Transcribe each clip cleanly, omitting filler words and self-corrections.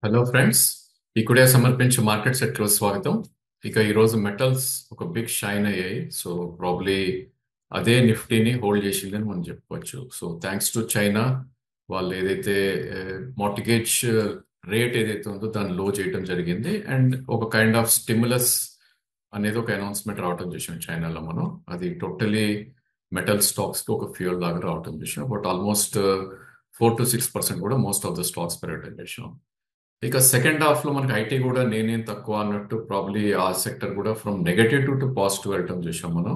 Hello friends, ఇక్కడే సమర్పించే market సెట్లో స్వాగతం. ఇక ఈరోజు మెటల్స్ ఒక బిగ్ షైన్ అయ్యాయి. సో ప్రాబ్లీ అదే నిఫ్టీని హోల్డ్ చేసిందని మనం చెప్పుకోవచ్చు. సో థ్యాంక్స్ టు చైనా, వాళ్ళు ఏదైతే మార్టిగేజ్ రేట్ ఏదైతే ఉందో దాన్ని లో చేయడం జరిగింది. అండ్ ఒక కైండ్ ఆఫ్ స్టిమ్యులస్ అనేది ఒక అనౌన్స్మెంట్ రావటం చూసాం చైనాలో. మనం అది టోటలీ మెటల్ స్టాక్స్కి ఒక ఫ్యూయల్ లాగా రావటం చూసాం. బట్ ఆల్మోస్ట్ 4 to 6% కూడా మోస్ట్ ఆఫ్ ద స్టాక్స్ పెరగటం చూసాం. ఇక సెకండ్ హాఫ్ లో మనకి ఐటీ కూడా నేనేం తక్కువ అన్నట్టు ప్రాబ్లీ ఆ సెక్టర్ కూడా ఫ్రమ్ నెగటివ్ టు పాజిటివ్ వెళ్ళటం చూసాం మనం.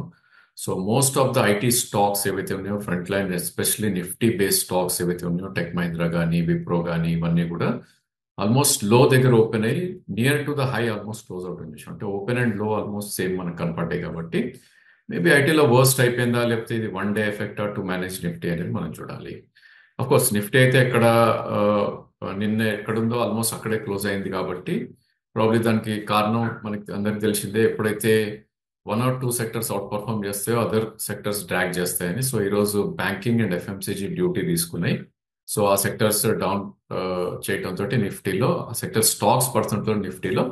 So most of the IT stocks ఏవైతే ఉన్నాయో, front line especially Nifty based stocks ఏవైతే ఉన్నాయో, టెక్ మహీంద్రా కానీ విప్రో కానీ ఇవన్నీ కూడా ఆల్మోస్ట్ లో దగ్గర ఓపెన్ అయ్యి near to the high almost close out చూసాం. అంటే ఓపెన్ అండ్ లో ఆల్మోస్ట్ సేమ్ మనకు కనపడ్డాయి. కాబట్టి మేబీ ఐటీలో వర్స్ట్ అయిపోయిందా, లేకపోతే ఇది one day effect to manage Nifty అనేది మనం చూడాలి. అఫ్ కోర్స్ నిఫ్టీ అయితే ఎక్కడ నిన్న ఎక్కడుందో ఆల్మోస్ట్ అక్కడే క్లోజ్ అయింది. కాబట్టి ప్రాబ్లీ దానికి కారణం మనకి అందరికి తెలిసిందే. ఎప్పుడైతే 1 or 2 సెక్టర్స్ అవుట్ పర్ఫామ్ చేస్తాయో అదర్ సెక్టర్స్ డ్రాగ్ చేస్తాయని. సో ఈరోజు బ్యాంకింగ్ అండ్ ఎఫ్ఎంసీజీ డ్యూటీ తీసుకున్నాయి. సో ఆ సెక్టర్స్ డౌన్ చేయడంతో నిఫ్టీలో ఆ సెక్టర్ స్టాక్స్ పడుతుంటే నిఫ్టీలో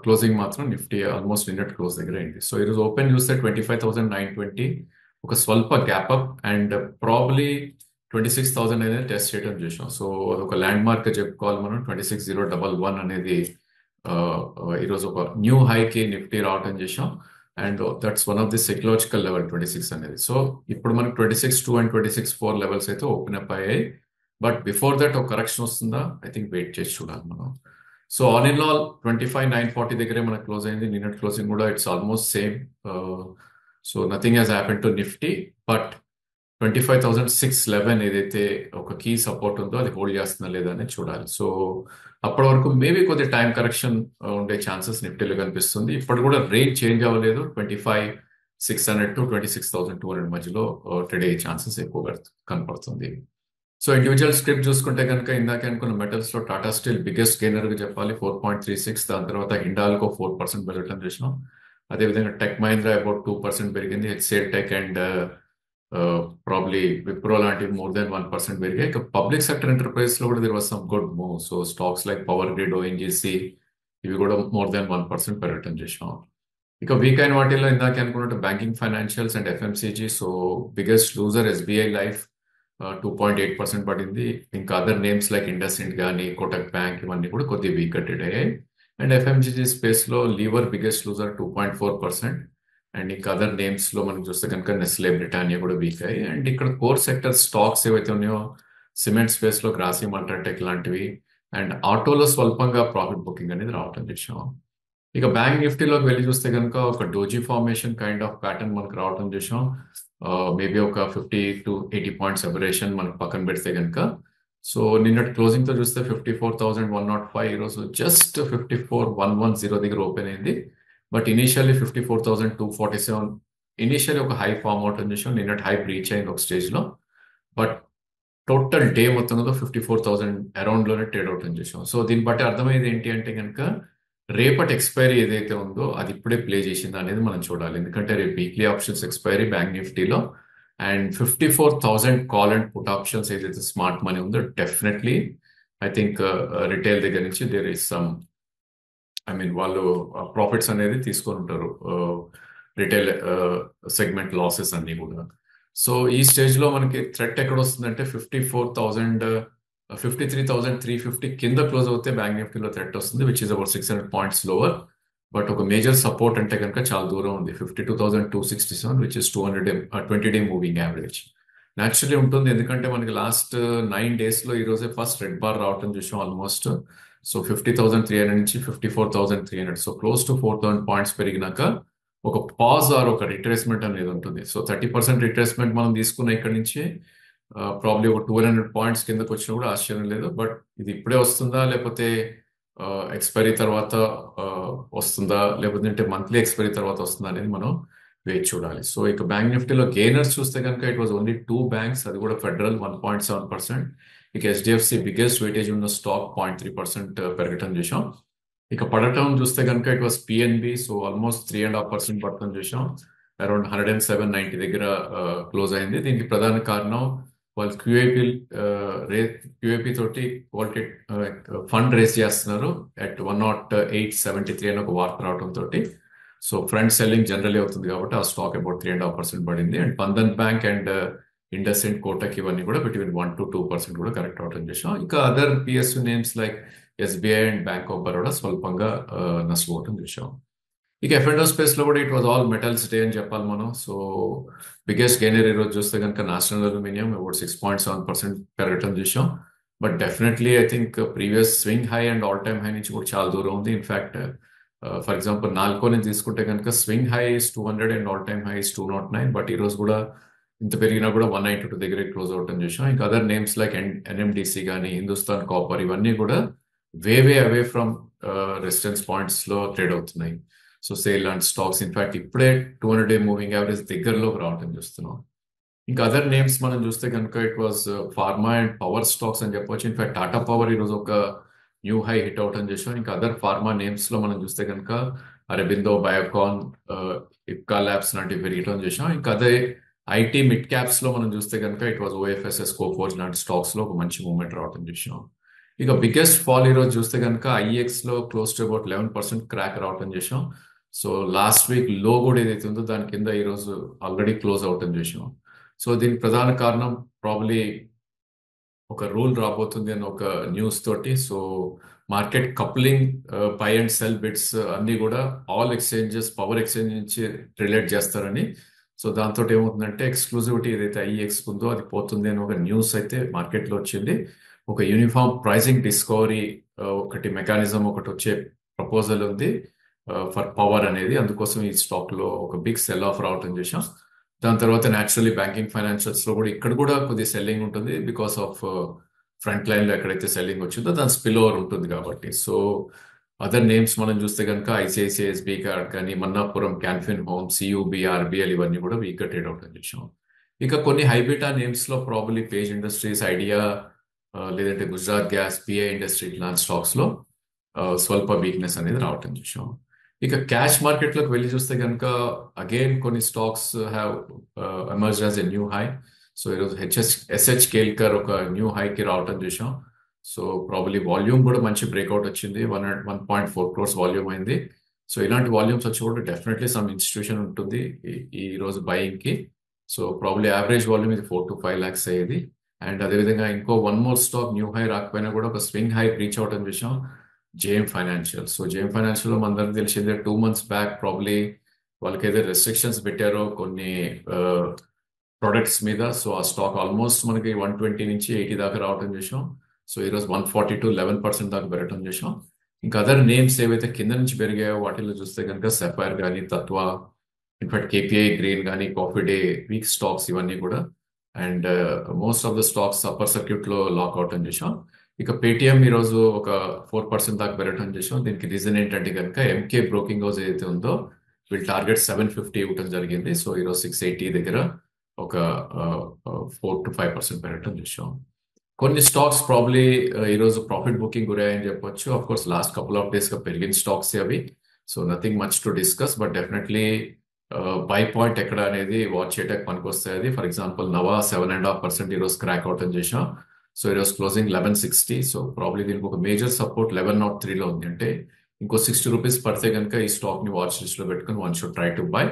క్లోజింగ్ మాత్రం నిఫ్టీ ఆల్మోస్ట్ నిన్నటి క్లోజ్ దగ్గర అయింది. సో ఈరోజు ఓపెన్ చూస్తే 25,920, ఒక స్వల్ప గ్యాప్ అప్ అండ్ ప్రాబ్లీ 26,000 అనేది టెస్ట్ చేయడం చూసాం. సో అదొక ల్యాండ్ మార్క్ చెప్పుకోవాలి మనం. 26,011 అనేది ఈరోజు ఒక న్యూ హైకి నిఫ్టీ రావడం చేసాం. And that's one of the psychological level 26 అనేది. సో ఇప్పుడు మనకు 26.2 అండ్ 26.4 లెవెల్స్ అయితే ఓపెన్ అప్ అయ్యాయి. బట్ బిఫోర్ దట్ ఒక కరెక్షన్ వస్తుందా, ఐ థింక్ వెయిట్ చేసి చూడాలి మనం. సో ఆల్ ఇన్ ఆల్ 25,940 దగ్గరే మనకు క్లోజ్ అయింది. నిన్నటి క్లోజింగ్ కూడా it's almost same. So nothing has happen to Nifty. But 25,611 ఏదైతే ఒక కీ సపోర్ట్ ఉందో అది హోల్డ్ చేస్తుందా లేదా అనేది చూడాలి. సో అప్పటి వరకు మేబీ కొద్ది టైం కరెక్షన్ ఉండే ఛాన్సెస్ నిఫ్టీలో కనిపిస్తుంది. ఇప్పుడు కూడా రేంజ్ చేంజ్ అవ్వలేదు. 25,600 టు 26,200 మధ్యలో ట్రేడ్ అయ్యే ఛాన్సెస్ ఎక్కువగా కనపడుతుంది. సో ఇండివిజువల్ స్క్రిప్ట్ చూసుకుంటే కనుక ఇందాక అనుకున్న మెటల్స్ లో టాటా స్టీల్ బిగ్గెస్ట్ గెయినర్ గా చెప్పాలి, 4.36. దాని తర్వాత హిండాల్కో 4% పెరగటం చూసినాం. అదేవిధంగా టెక్ మహీంద్రా అబౌట్ 2% పెరిగింది. HCl tech and probably Wipro లాంటివి మోర్ దెన్ 1% పెరిగాయి. ఇక పబ్లిక్ సెక్టర్ ఎంటర్ప్రైజ్ లో కూడా there was some good move. So stocks like power grid, ONGC ఇవి కూడా మోర్ దెన్ 1% పెరగటం చూసాం. ఇక వీక్ అయిన వాటిల్లో ఇందాక అనుకున్నట్టు banking, financials and FMCG. So biggest loser SBI life 2.8% పడింది. ఇంకా అదర్ నేమ్స్ లైక్ ఇండస్ ఇండ్ కానీ కోటక్ బ్యాంక్ ఇవన్నీ కూడా కొద్దిగా వీక్ ట్రేడ్ అయ్యాయి. అండ్ ఎఫ్ఎంసీజీ స్పేస్ లో లీవర్ బిగ్గెస్ట్ లూజర్ 2.4%. అండ్ ఇంకా అదర్ నేమ్స్ లో మనం చూస్తే కనుక నెస్లే, బ్రిటానియా కూడా వీక్ అయ్యాయి. అండ్ ఇక్కడ కోర్ సెక్టర్ స్టాక్స్ ఏవైతే ఉన్నాయో సిమెంట్ స్పేస్ లో గ్రాసిమ్, అల్ట్రాటెక్ లాంటివి అండ్ ఆటోలో స్వల్పంగా ప్రాఫిట్ బుకింగ్ అనేది రావటం చూసాం. ఇక బ్యాంక్ నిఫ్టీలోకి వెళ్ళి చూస్తే కనుక ఒక doji formation kind of pattern మనకు రావటం చూసాం. మేబీ ఒక 50 to 80 పాయింట్స్ సెపరేషన్ మనకు పక్కన పెడితే కనుక. సో నిన్నటి క్లోజింగ్ తో చూస్తే 54,105, ఈరోజు జస్ట్ 54,110 దగ్గర ఓపెన్ అయింది. బట్ ఇనీషియల్లీ 54,247 ఇనీషియల్లీ ఒక హై ఫామ్ అవటం చూసాం. నిన్నటి హై బ్రీచ్ అయింది ఒక స్టేజ్ లో. బట్ టోటల్ డే మొత్తంలో 54,000 అరౌండ్ లోనే ట్రేడ్ అవటం చూసాం. సో దీన్ని బట్టి అర్థమయ్యేది ఏంటి అంటే కనుక రేపటి ఎక్స్పైరీ ఏదైతే ఉందో అది ఇప్పుడే ప్లే చేసిందా అనేది మనం చూడాలి. ఎందుకంటే రేపు వీక్లీ ఆప్షన్స్ ఎక్స్పైరీ బ్యాంక్ నిఫ్టీలో. And 54,000 call and put options ఏదైతే స్మార్ట్ మనీ ఉందో డెఫినెట్లీ ఐ థింక్ రిటైల్ దగ్గర నుంచి there is some, I mean వాళ్ళు ప్రాఫిట్స్ అనేది తీసుకొని ఉంటారు. రిటైల్ సెగ్మెంట్ లాసెస్ అన్ని కూడా. సో ఈ స్టేజ్ లో మనకి థ్రెట్ ఎక్కడ వస్తుందంటే 53,350 కింద క్లోజ్ అవుతే బ్యాంక్ నిఫ్టీలో థ్రెట్ వస్తుంది, which is about 600 points lower. But ఒక మేజర్ సపోర్ట్ అంటే కనుక చాలా దూరం ఉంది, 52,267, which is 20-day moving average. Naturally ఉంటుంది, ఎందుకంటే మనకి లాస్ట్ 9 days లో ఈ రోజే ఫస్ట్ రెడ్ బార్ రావటం చూసాం ఆల్మోస్ట్. సో 50,300 నుంచి 54,300, సో క్లోజ్ టు 4,000 పాయింట్స్ పెరిగినాక ఒక పాజ్ ఆర్ ఒక రిట్రేస్మెంట్ అనేది ఉంటుంది. సో 30% రిట్రేస్మెంట్ మనం తీసుకున్న ఇక్కడ నుంచి ప్రాబ్లీ ఒక 200 పాయింట్స్ కిందకి వచ్చినా కూడా ఆశ్చర్యం లేదు. బట్ ఇది ఇప్పుడే వస్తుందా, లేకపోతే ఎక్స్పైరీ తర్వాత వస్తుందా, లేకపోతే మంత్లీ ఎక్స్పైరీ తర్వాత వస్తుందా అనేది మనం వేచి చూడాలి. సో ఇక బ్యాంక్ నిఫ్టీలో గెయినర్స్ చూస్తే కనుక ఇట్ వాజ్ ఓన్లీ 2 బ్యాంక్స్, అది కూడా ఫెడరల్ 1.7%. ఇక హెచ్డిఎఫ్సి బిగ్గెస్ట్ వెయిటేజ్ ఉన్న స్టాక్ 0.3% పెరగటం చూసాం. ఇక పడటం చూస్తే కనుక it was PNB. So almost 3.5% పడటం చూసాం. అరౌండ్ 107.90 దగ్గర క్లోజ్ అయింది. దీనికి ప్రధాన కారణం వాళ్ళు క్యూఐపి క్యూఏపీ తోటి క్వాలిటీ ఫండ్ రేస్ చేస్తున్నారు అట్ 108.73 అని ఒక వార్త రావడం తోటి. సో ఫ్రంట్ సెల్లింగ్ జనరల్ అవుతుంది కాబట్టి ఆ స్టాక్ అబౌట్ 3.5% పడింది. And Bandhan bank and Indus and Kotak ఇవన్నీ కూడా బిట్వీన్ 1 to 2% కూడా కరెక్ట్ అవటం చేసాం. ఇంకా other PSU names like SBI and bank of Baroda స్వల్పంగా నష్టపోవటం చూసాం. ఇక ఎఫ్ఎండో స్పేస్ లో కూడా it was all metals day అని చెప్పాలి మనం. సో బిగ్గెస్ట్ గెయినర్ ఈ రోజు చూస్తే కనుక నేషనల్ అల్యూమినియం అబౌట్ 6.7% పెరగటం చూసాం. But definitely I think previous swing high and all time high నుంచి కూడా చాలా దూరం ఉంది. ఇన్ఫాక్ట్ ఫర్ ఎగ్జాంపుల్ నాల్కోని తీసుకుంటే కనుక swing high is 200 and all time high is 209. But ఈ రోజు కూడా ఇంత పెరిగినా కూడా 192 దగ్గరే క్లోజ్ అవటం చేసాం. ఇంకా అదర్ నేమ్స్ లైక్ ఎన్ఎండిసి కానీ హిందుస్థాన్ కాపర్ ఇవన్నీ కూడా వే అవే ఫ్రమ్ రెసిస్టెన్స్ పాయింట్స్ లో ట్రేడ్ అవుతున్నాయి. So sale and stocks in fact ఇప్పుడే 200-day మూవింగ్ యావరేజ్ దగ్గరలోకి రావటం చూస్తున్నాం. ఇంకా అదర్ నేమ్స్ మనం చూస్తే కనుక it was pharma and power stocks అని చెప్పొచ్చు. ఇన్ఫాక్ట్ టాటా పవర్ ఈరోజు ఒక న్యూ హై హిట్ అవటం చేసాం. ఇంకా అదర్ ఫార్మా నేమ్స్ లో మనం చూస్తే కనుక అరబిందో, బయోకాన్, ఇప్కా ల్యాబ్స్ లాంటివి పెరగటం చేసాం. ఇంకా అదే ఐటీ మిడ్ క్యాప్స్ లో మనం చూస్తే కనుక ఇట్ వాజ్ ఓఎఫ్ఎస్ఎస్, కోఫోర్జ్ లాంటి స్టాక్స్ లో ఒక మంచి మూవ్మెంట్ రావటం చేసాం. ఇక బిగ్గెస్ట్ ఫాల్ ఈ రోజు చూస్తే కనుక ఐఎక్స్ లో క్లోజ్ టు అబౌట్ 11% క్రాక్ రావటం చేసాం. సో లాస్ట్ వీక్ లో కూడా ఏదైతే ఉందో దాని కింద ఈ రోజు ఆల్రెడీ క్లోజ్ అవటం చేసాం. సో దీనికి ప్రధాన కారణం ప్రాబ్లీ ఒక రూల్ రాబోతుంది అని ఒక న్యూస్ తోటి. So market coupling, by and cell bits అన్ని కూడా ఆల్ ఎక్స్చేంజెస్ పవర్ ఎక్స్చేంజ్ నుంచి రిలేట్ చేస్తారని. సో దాంతో ఏమవుతుందంటే ఎక్స్క్లూజివిటీ ఏదైతే ఐఎక్స్ ఉందో అది పోతుంది అని ఒక న్యూస్ అయితే మార్కెట్ లో వచ్చింది. ఒక యూనిఫామ్ ప్రైసింగ్ డిస్కవరీ ఒకటి మెకానిజం ఒకటి వచ్చే ప్రపోజల్ ఉంది ఫర్ పవర్ అనేది. అందుకోసం ఈ స్టాక్ లో ఒక బిగ్ సెల్ ఆఫ్ రావటం చేసాం. దాని తర్వాత న్యాచురల్లీ బ్యాంకింగ్ ఫైనాన్షియల్స్ లో కూడా ఇక్కడ కూడా కొద్దిగా సెల్లింగ్ ఉంటుంది బికాస్ ఆఫ్ ఫ్రంట్ లైన్ లో ఎక్కడైతే సెల్లింగ్ వచ్చిందో దాని స్పిల్ ఓవర్ ఉంటుంది కాబట్టి. సో అదర్ నేమ్స్ మనం చూస్తే కనుక ఐసిఐసిఐ, ఎస్బీ కార్డ్ కానీ మన్నాపురం, క్యాన్ఫిన్ హోమ్, సియూబి, ఆర్బిఎల్ ఇవన్నీ కూడా వీక్ గా ట్రేడ్ అవటం చేసాం. ఇక కొన్ని హైబిటా నేమ్స్ లో ప్రాబ్లీ పేజ్ ఇండస్ట్రీస్, ఐడియా, లేదంటే గుజరాత్ గ్యాస్, పిఐ ఇండస్ట్రీ లాంటి స్టాక్స్ లో స్వల్ప వీక్నెస్ అనేది రావటం చూసాం. ఇక క్యాష్ మార్కెట్ లోకి వెళ్ళి చూస్తే కనుక అగైన్ కొన్ని stocks have emerge as a new high. So ఈరోజు ఎస్హెచ్ కేల్కర్ ఒక న్యూ హైకి రావటం చూసాం. సో ప్రాబ్లీ వాల్యూమ్ కూడా మంచి బ్రేక్అవుట్ వచ్చింది. 1.4 crores వాల్యూమ్ అయింది. సో ఇలాంటి వాల్యూమ్స్ వచ్చి కూడా డెఫినెట్లీ సమ్ ఇన్స్టిట్యూషన్ ఉంటుంది ఈ రోజు బయింగ్ కి. సో ప్రాబ్లీ యావరేజ్ వాల్యూమ్ ఇది 4 to 5 lakhs అయ్యేది. అండ్ అదేవిధంగా ఇంకో one more stock new high రాకపోయినా కూడా ఒక స్వింగ్ హై రీచ్ అవటం చూసాం, JM financial. So JM financial లో మనందరికి తెలిసిందే 2 months బ్యాక్ ప్రాబ్లీ వాళ్ళకి ఏదో రెస్ట్రిక్షన్స్ పెట్టారో కొన్ని ప్రొడక్ట్స్ మీద. సో ఆ స్టాక్ ఆల్మోస్ట్ మనకి 120 నుంచి 80 దాకా రావటం చూసాం. సో ఈరోజు 140 to 11% దాకా పెరగటం చూసాం. ఇంకా అదర్ నేమ్స్ ఏవైతే కింద నుంచి పెరిగాయో వాటిలో చూస్తే కనుక సెఫైర్ కానీ, తత్వ, ఇన్ఫాక్ట్ కేపీఐ గ్రీన్ కానీ, కాఫీ డే వీక్ స్టాక్స్ ఇవన్నీ కూడా. And most of the stocks upper circuit లో లాక్ అవటం చేసాం. ఇక పేటిఎం ఈ రోజు ఒక 4% దాకా పెరగటం చేసాం. దీనికి రీజన్ ఏంటంటే కనుక ఎంకే బ్రోకింగ్ హౌస్ ఏదైతే ఉందో వీళ్ళు టార్గెట్ 750 ఇవ్వటం జరిగింది. సో ఈరోజు 680 దగ్గర ఒక 4 to 5% పెరగటం చూసాం. కొన్ని స్టాక్స్ ప్రాబ్లీ ఈరోజు ప్రాఫిట్ బుకింగ్ గురయ్యాయని చెప్పొచ్చు. Of course last couple of days గా పెరిగిన స్టాక్స్ అవి. So nothing much to discuss, but definitely by point ఎక్కడ అనేది వాచ్ చేయడానికి పనికొస్తాయి. అది ఫర్ ఎగ్జాంపుల్ నవా 7.5% ఈరోజు క్రాక్ అవుట్ చేసాం. సో ఈరోజు క్లోజింగ్ 1160. సో ప్రాబ్లీ దీనికి ఒక మేజర్ సపోర్ట్ 1103 లో ఉంది. అంటే ఇంకో 60 రూపీస్ పడితే కనుక ఈ స్టాక్ ని వాచ్ లిస్ట్ లో పెట్టుకుని one should try to buy.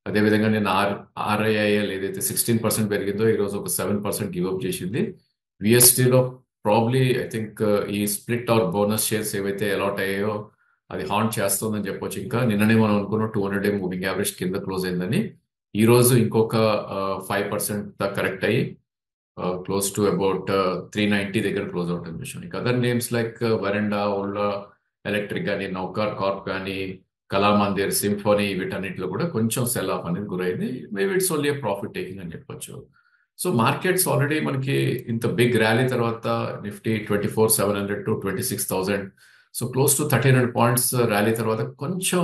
అదేవిధంగా నేను ఆర్ఐఐఎల్ ఏదైతే 16% పెరిగిందో ఈరోజు ఒక 7% గివ్అప్ చేసింది. విఎస్టీలో ప్రాబ్లీ ఐ థింక్ ఈ స్ప్లిట్ ఆర్ బోనస్ షేర్స్ ఏవైతే అలాట్ అయ్యాయో అది హాంట్ చేస్తుందని చెప్పొచ్చు. ఇంకా నిన్ననే మనం అనుకున్న 200-day మూవింగ్ యావరేజ్ కింద క్లోజ్ అయిందని. ఈ రోజు ఇంకొక 5% దాకా కరెక్ట్ అయ్యి క్లోజ్ టు అబౌట్ 390 దగ్గర క్లోజ్ అవుతుంది విషయం. ఇంకా అదర్ నేమ్స్ లైక్ వరెండా, ఓల్డా ఎలక్ట్రిక్ కానీ, నౌకార్ కార్ప్ కానీ, కళామందిర్, సింఫోనీ వీటన్నిటిలో కూడా కొంచెం సెల్ ఆఫ్ అనేది గురైంది. Maybe it's only profit taking అని చెప్పొచ్చు. సో మార్కెట్స్ ఆల్రెడీ మనకి ఇంత బిగ్ ర్యాలీ తర్వాత Nifty 24,700 to 26,000, so close to 1,300 points rally తర్వాత కొంచెం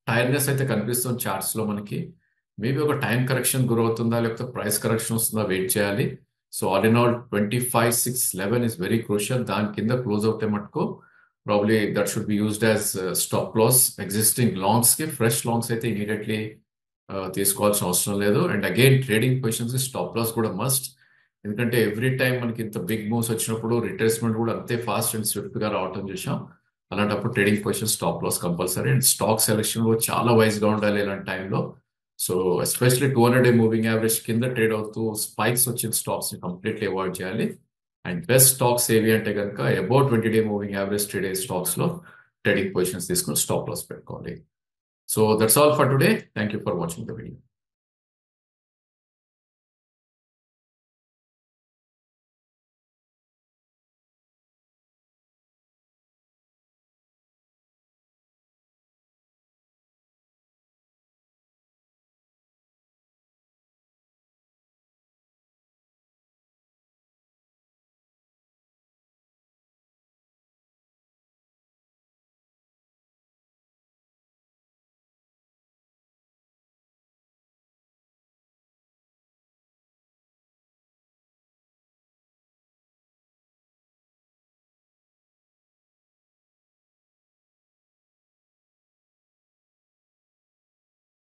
టైర్నెస్ అయితే కనిపిస్తుంది చార్ట్స్ లో మనకి. మేబీ ఒక టైం కరెక్షన్ గురవుతుందా లేకపోతే ప్రైస్ కరెక్షన్ వస్తుందా వెయిట్ చేయాలి. So all in all 25,611 is very crucial. దాని కింద క్లోజ్ అవుతే మటుకు probably that should be used as stop loss. Existing longs కి ఫ్రెష్ లాంగ్స్ అయితే ఇమీడియట్లీ తీసుకోవాల్సిన అవసరం లేదు. అండ్ అగైన్ ట్రేడింగ్ పొజిషన్స్ కి స్టాప్ లాస్ కూడా మస్ట్. ఎందుకంటే ఎవ్రీ టైం మనకి ఇంత బిగ్ మూవ్స్ వచ్చినప్పుడు రిట్రేస్మెంట్ కూడా అంతే ఫాస్ట్ అండ్ స్విఫ్ట్ గా రావటం చూసాం. అలాంటప్పుడు trading position stop loss compulsory, and stock selection కూడా చాలా వైజ్ గా ఉండాలి ఇలాంటి టైంలో. సో ఎస్పెషల్లీ 200-డే మూవింగ్ యావరేజ్ కింద ట్రేడ్ అవుతూ స్పైక్స్ వచ్చిన స్టాక్స్ ని కంప్లీట్లీ అవాయిడ్ చేయాలి. అండ్ బెస్ట్ స్టాక్స్ ఏవి అంటే కనుక అబౌట్ 20-డే మూవింగ్ యావరేజ్ ట్రేడ్ అయ్యే స్టాక్స్ లో ట్రేడింగ్ పొజిషన్స్ తీసుకుని స్టాప్ లాస్ పెట్టుకోవాలి. So that's all for today. Thank you for watching the video.